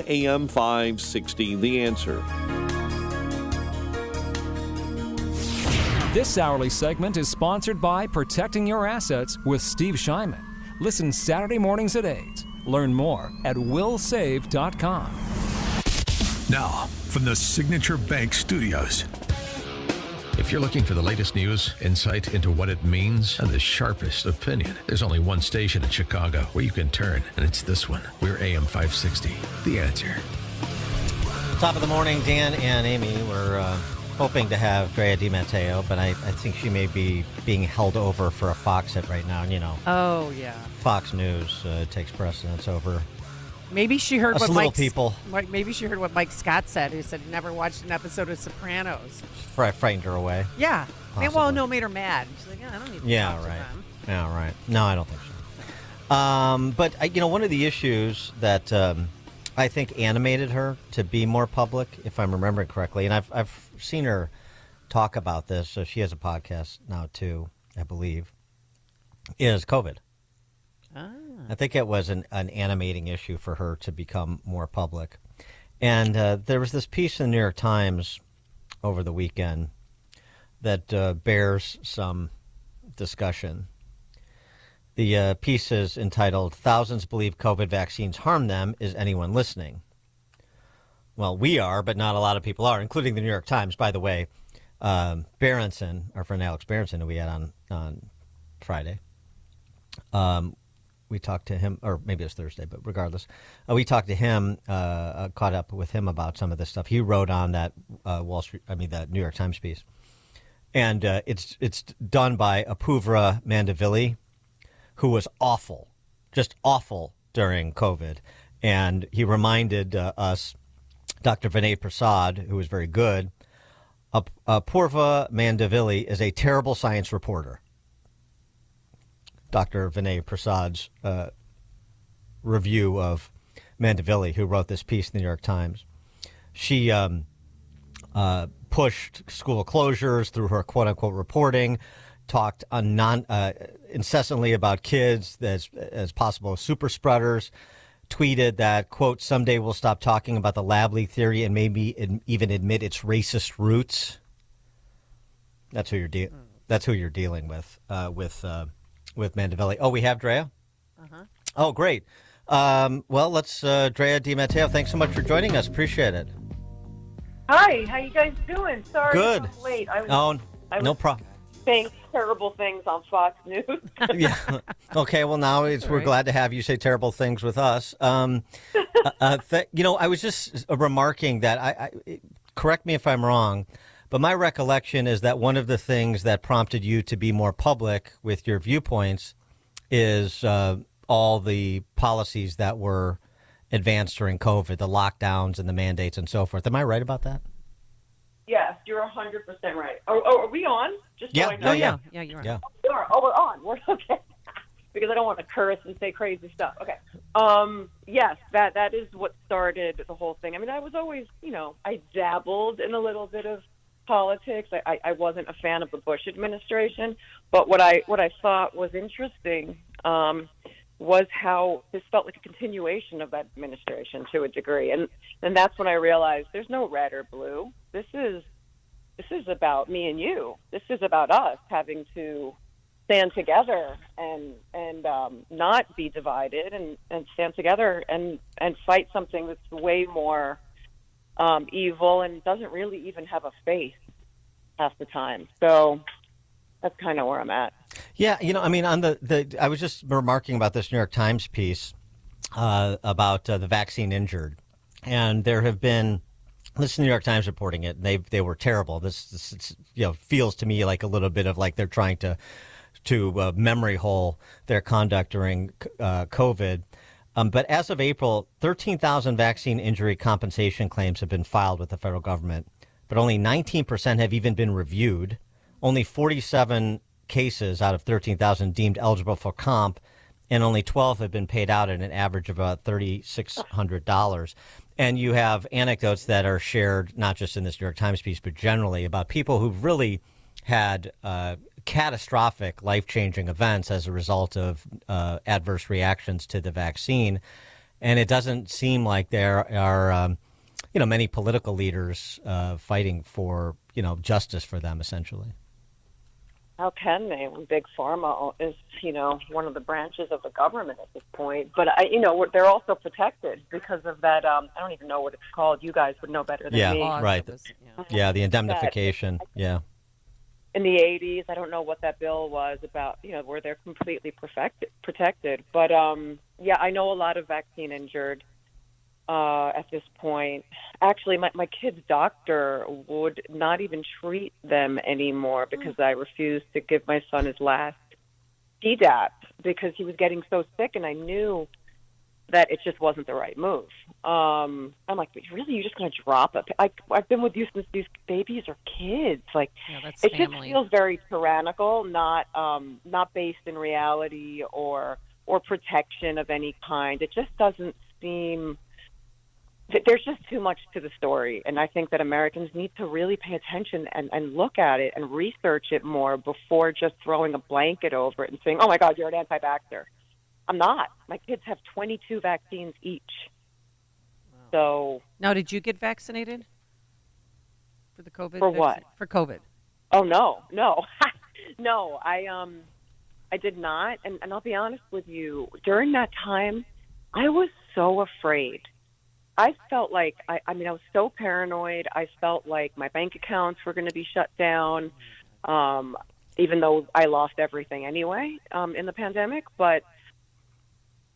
AM 560, The Answer. This hourly segment is sponsored by Protecting Your Assets with Steve Scheinman. Listen Saturday mornings at 8. Learn more at willsave.com. Now, from the Signature Bank Studios. If you're looking for the latest news, insight into what it means, and the sharpest opinion, there's only one station in Chicago where you can turn, and it's this one. We're AM 560, The Answer. Top of the morning, Dan and Amy. We're hoping to have Drea Di Matteo, but I think she may be being held over for a Fox hit right now. And, you know, oh yeah, Fox News takes precedence over. Maybe she heard us what people. Maybe she heard what Mike Scott said. He said he never watched an episode of Sopranos. Frightened her away. Yeah. Possibly. Well, no, made her mad. She's like, I don't need to talk to them. Yeah, right. No, I don't think so. But one of the issues that I think animated her to be more public, if I'm remembering correctly, and I've seen her talk about this. So she has a podcast now too, I believe, is COVID. I think it was an animating issue for her to become more public. And there was this piece in the New York Times over the weekend that bears some discussion. The piece is entitled, "Thousands Believe COVID Vaccines Harm Them. Is Anyone Listening?" Well, we are, but not a lot of people are, including the New York Times. By the way, Berenson, our friend Alex Berenson, who we had on Friday, we talked to him, or maybe it was Thursday, but regardless, we talked to him, caught up with him about some of this stuff. He wrote on that that New York Times piece, and it's done by Apurva Mandavili, who was awful, just awful during COVID, and he reminded us, Dr. Vinay Prasad, who was very good. Apurva Mandavili is a terrible science reporter. Dr. Vinay Prasad's review of Mandavili, who wrote this piece in the New York Times. She pushed school closures through her quote-unquote reporting, talked incessantly about kids as possible super spreaders, tweeted that, quote, "Someday we'll stop talking about the lab leak theory and maybe even admit its racist roots." That's who you're dealing with Mandavili. Oh, we have Drea? Uh-huh. Oh, great. Well, let's, Drea Di Matteo, thanks so much for joining us. Appreciate it. Hi, how you guys doing? Sorry Good. I'm late. I no was problem. saying terrible things on Fox News. Yeah. Okay, well, now we're glad to have you say terrible things with us. I was just remarking that, correct me if I'm wrong, but my recollection is that one of the things that prompted you to be more public with your viewpoints is all the policies that were advanced during COVID, the lockdowns and the mandates and so forth. Am I right about that? Yes, you're 100% right. Are we on? Just so I know. Yeah, you're on. Yeah. We are. Oh, we're on. We're okay. Because I don't want to curse and say crazy stuff. Okay. Yes, that is what started the whole thing. I mean, I was always, I dabbled in a little bit of politics. I wasn't a fan of the Bush administration, but what I thought was interesting was how this felt like a continuation of that administration to a degree, and that's when I realized there's no red or blue. This is about me and you. This is about us having to stand together and not be divided and stand together and fight something that's way more evil and doesn't really even have a face half the time. So that's kind of where I'm at. Yeah, on I was just remarking about this New York Times piece about the vaccine injured, and there have been. This is the New York Times reporting it. And they were terrible. This feels to me like a little bit of like they're trying to memory hole their conduct during COVID. But as of April, 13,000 vaccine injury compensation claims have been filed with the federal government, but only 19% have even been reviewed. Only 47 cases out of 13,000 deemed eligible for comp, and only 12 have been paid out at an average of about $3,600. And you have anecdotes that are shared, not just in this New York Times piece, but generally about people who've really had catastrophic, life-changing events as a result of adverse reactions to the vaccine. And it doesn't seem like there are, many political leaders fighting for, justice for them, essentially. How can they when Big Pharma is, one of the branches of the government at this point? But, they're also protected because of that. I don't even know what it's called. You guys would know better than me. Laws Right. of this, Yeah, the indemnification. Yeah. In the 80s, I don't know what that bill was about, where they're completely protected. But, I know a lot of vaccine injured at this point. Actually, my kid's doctor would not even treat them anymore because I refused to give my son his last Tdap because he was getting so sick, and I knew that it just wasn't the right move. I'm like, really, you're just going to drop it? I've been with you since these babies are kids. Like, that's it family. just feels very tyrannical, not based in reality or protection of any kind. It just doesn't seem. There's just too much to the story, and I think that Americans need to really pay attention and look at it and research it more before just throwing a blanket over it and saying, oh, my God, you're an anti-vaxxer. I'm not. My kids have 22 vaccines each. Wow. So now, did you get vaccinated for the COVID? For what? For COVID. Oh, no. No, I did not. And I'll be honest with you, during that time, I was so afraid. I felt like, I was so paranoid. I felt like my bank accounts were going to be shut down, even though I lost everything anyway in the pandemic. But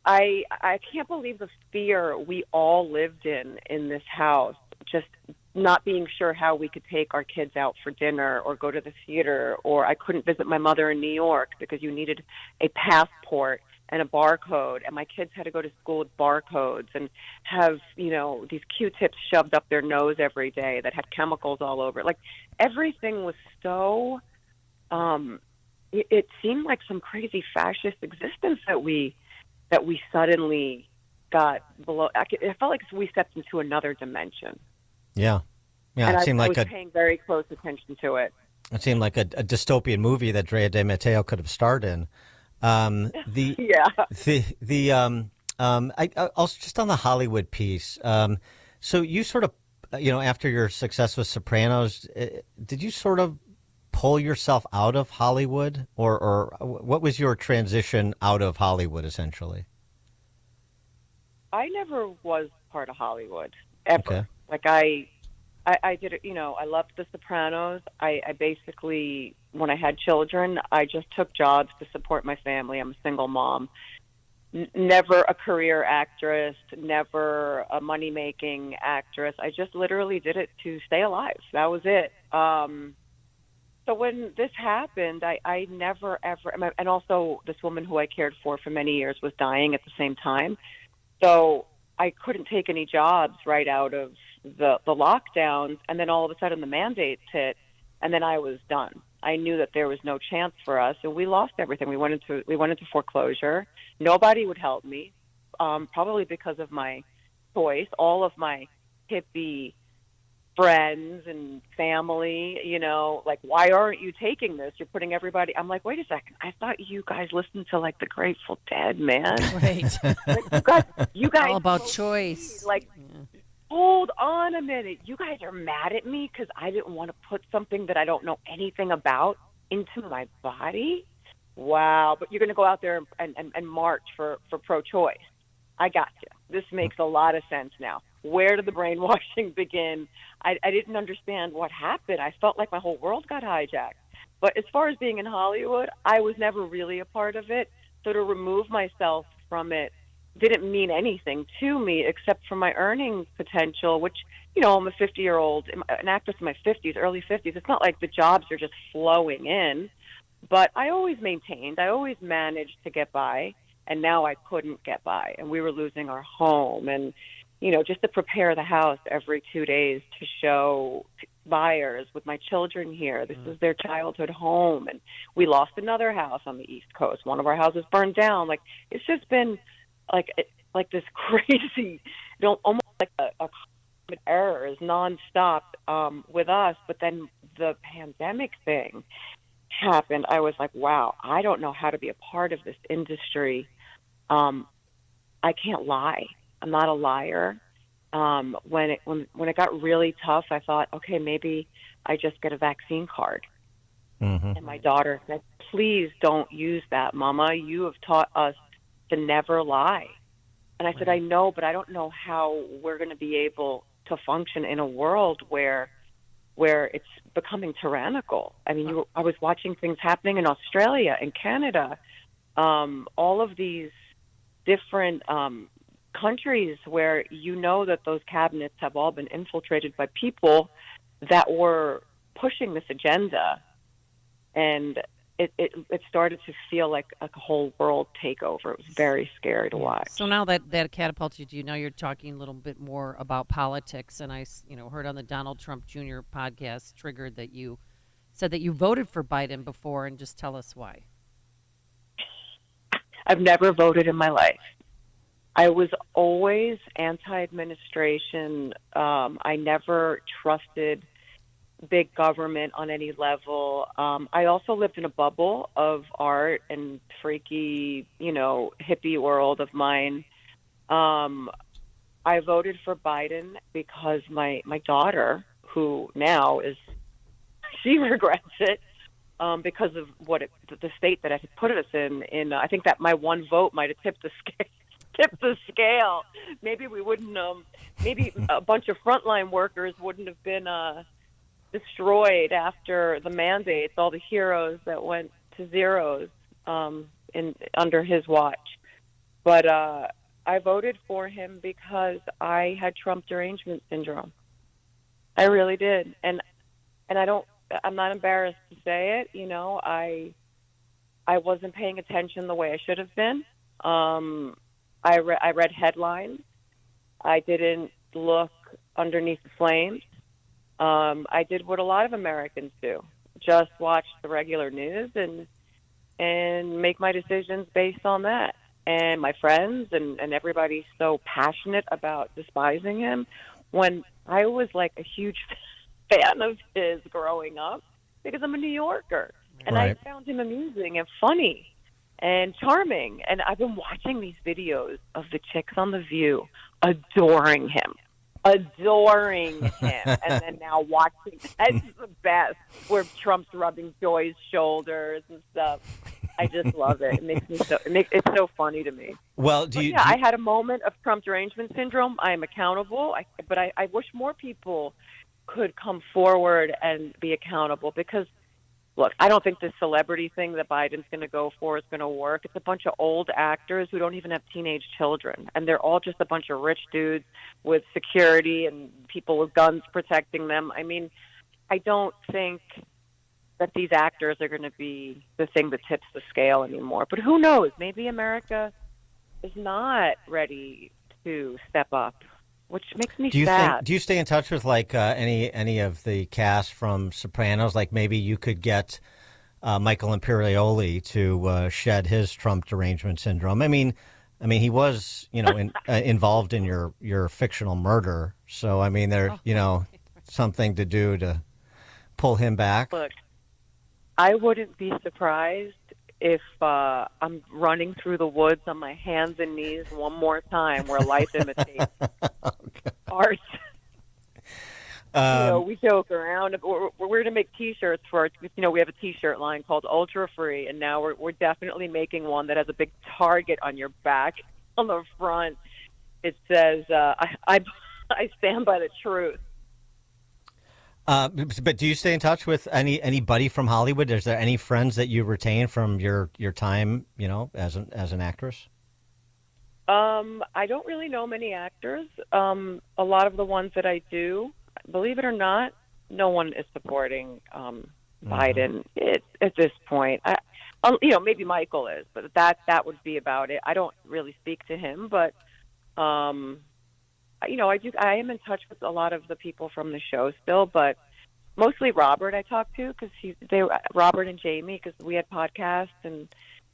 I can't believe the fear we all lived in this house, just not being sure how we could take our kids out for dinner or go to the theater, or I couldn't visit my mother in New York because you needed a passport and a barcode, and my kids had to go to school with barcodes and have, these Q-tips shoved up their nose every day that had chemicals all over it. Like, everything was so, it seemed like some crazy fascist existence that we suddenly got below. It felt like we stepped into another dimension. Yeah. Yeah, and it seemed I like was paying very close attention to it. It seemed like a dystopian movie that Drea de Matteo could have starred in. I'll just on the Hollywood piece. So you sort of, after your success with Sopranos, did you sort of pull yourself out of Hollywood, or what was your transition out of Hollywood essentially? I never was part of Hollywood ever. Okay. Like I did it, I loved The Sopranos. I basically, when I had children, I just took jobs to support my family. I'm a single mom. Never a career actress, never a money-making actress. I just literally did it to stay alive. That was it. So when this happened, I never, ever, and also this woman who I cared for many years was dying at the same time. So I couldn't take any jobs right out of the lockdowns, and then all of a sudden the mandates hit, and then I was done. I knew that there was no chance for us, and we lost everything. We went into foreclosure. Nobody would help me, probably because of my choice. All of my hippie friends and family, like, why aren't you taking this? You're putting everybody. I'm like, wait a second. I thought you guys listened to like the Grateful Dead, man. Right. Like, you guys all about choice. Like, hold on a minute. You guys are mad at me because I didn't want to put something that I don't know anything about into my body? Wow. But you're going to go out there and march for pro-choice. I got you. This makes a lot of sense now. Where did the brainwashing begin? I didn't understand what happened. I felt like my whole world got hijacked. But as far as being in Hollywood, I was never really a part of it. So to remove myself from it didn't mean anything to me except for my earning potential, which, I'm a 50-year-old, an actress in my 50s, early 50s. It's not like the jobs are just flowing in. But I always managed to get by, and now I couldn't get by. And we were losing our home. And, just to prepare the house every 2 days to show buyers with my children here. This is their childhood home. And we lost another house on the East Coast. One of our houses burned down. Like, it's just been like this crazy, almost like a errors nonstop with us. But then the pandemic thing happened. I was like, wow, I don't know how to be a part of this industry. I can't lie. I'm not a liar. When it got really tough, I thought, okay, maybe I just get a vaccine card. Mm-hmm. And my daughter said, please don't use that, Mama. You have taught us to never lie. And I said, I know, but I don't know how we're going to be able to function in a world where it's becoming tyrannical. I mean, I was watching things happening in Australia and Canada, all of these different countries where that those cabinets have all been infiltrated by people that were pushing this agenda. And it started to feel like a whole world takeover. It was very scary to watch. So now that catapulted you, now you're talking a little bit more about politics. And I heard on the Donald Trump Jr. podcast, Triggered, that you said that you voted for Biden before, and just tell us why. I've never voted in my life. I was always anti-administration. I never trusted big government on any level. I also lived in a bubble of art and freaky, hippie world of mine. I voted for Biden because my daughter, who now she regrets it, because of the state that I had put us in. I think that my one vote might have tipped the scale. Maybe we wouldn't. Maybe a bunch of frontline workers wouldn't have been destroyed after the mandates. All the heroes that went to zeros under his watch. But I voted for him because I had Trump derangement syndrome. I really did, and I'm not embarrassed to say it. I wasn't paying attention the way I should have been. I read headlines. I didn't look underneath the flames. I did what a lot of Americans do: just watch the regular news and make my decisions based on that. And my friends and everybody's so passionate about despising him, when I was like a huge fan of his growing up, because I'm a New Yorker. And Right. I found him amusing and funny and charming. And I've been watching these videos of the chicks on The View adoring him. And then now watching, that's the best, where Trump's rubbing Joy's shoulders and stuff. I just love it. It makes me it's so funny to me. Well, I had a moment of Trump derangement syndrome. I am accountable, but I wish more people could come forward and be accountable, because look, I don't think this celebrity thing that Biden's going to go for is going to work. It's a bunch of old actors who don't even have teenage children, and they're all just a bunch of rich dudes with security and people with guns protecting them. I mean, I don't think that these actors are going to be the thing that tips the scale anymore. But who knows? Maybe America is not ready to step up, which makes me sad. Do you stay in touch with any of the cast from Sopranos? Like maybe you could get Michael Imperioli to shed his Trump derangement syndrome. I mean, he was involved in your fictional murder. So I mean, something to do to pull him back. Look, I wouldn't be surprised if I'm running through the woods on my hands and knees one more time, where life imitates art. We joke around. We're going to make T-shirts for we have a T-shirt line called Ultra Free, and now we're definitely making one that has a big target on your back. On the front, it says, I stand by the truth. But do you stay in touch with anybody from Hollywood? Is there any friends that you retain from your time, as an actress? I don't really know many actors. A lot of the ones that I do, believe it or not, no one is supporting Biden at this point. Maybe Michael is, but that would be about it. I don't really speak to him, but I am in touch with a lot of the people from the show still, but mostly Robert I talk to, because Robert and Jamie, because we had podcasts and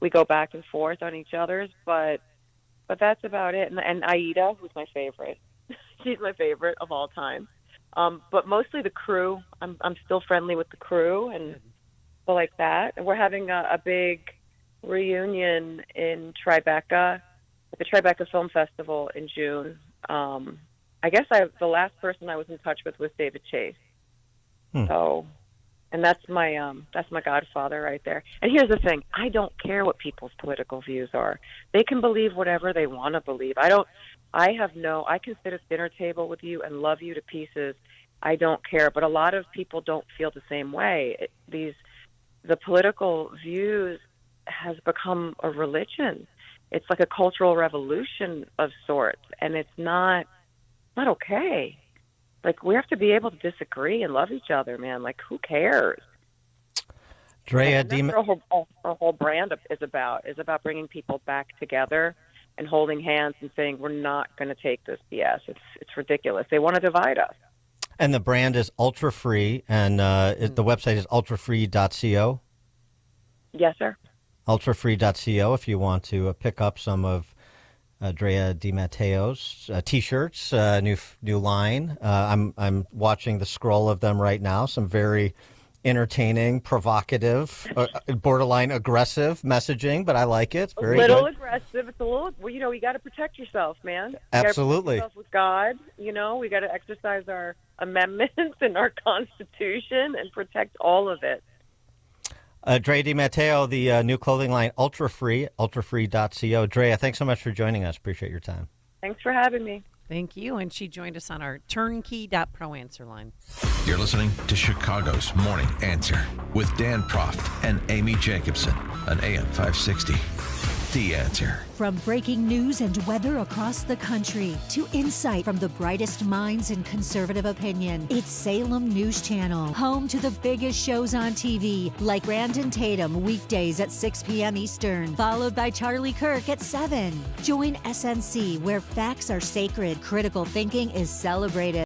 we go back and forth on each other's, but that's about it. And Aida, who's my favorite, she's my favorite of all time. But mostly the crew. I'm still friendly with the crew and people like that. And we're having a big reunion in Tribeca at the Tribeca Film Festival in June. I guess the last person I was in touch with was David Chase. So, and that's my godfather right there. And here's the thing: I don't care what people's political views are. They can believe whatever they want to believe. I can sit at dinner table with you and love you to pieces. I don't care. But a lot of people don't feel the same way. The political views has become a religion. It's like a cultural revolution of sorts, and it's not okay. Like, we have to be able to disagree and love each other, man. Like, who cares? Drea, that's what our whole brand is about bringing people back together and holding hands and saying, we're not going to take this BS. It's ridiculous. They want to divide us. And the brand is ultra free, and the website is ultrafree.co. Yes, sir. Ultrafree.co if you want to pick up some of Drea DiMatteo's T-shirts, new line. I'm watching the scroll of them right now. Some very entertaining, provocative, borderline aggressive messaging, but I like it. Very good. Aggressive. It's a little. Well, you got to protect yourself, man. Absolutely. You got to protect yourself with God. We got to exercise our amendments and our Constitution and protect all of it. Drea DiMatteo, the new clothing line, Ultra Free, ultrafree.co. Drea, thanks so much for joining us. Appreciate your time. Thanks for having me. Thank you. And she joined us on our turnkey.pro answer line. You're listening to Chicago's Morning Answer with Dan Proft and Amy Jacobson on AM 560. The Answer. From breaking news and weather across the country to insight from the brightest minds in conservative opinion, it's Salem News Channel, home to the biggest shows on TV, like Brandon Tatum weekdays at 6 p.m. Eastern, followed by Charlie Kirk at 7. Join SNC, where facts are sacred, critical thinking is celebrated.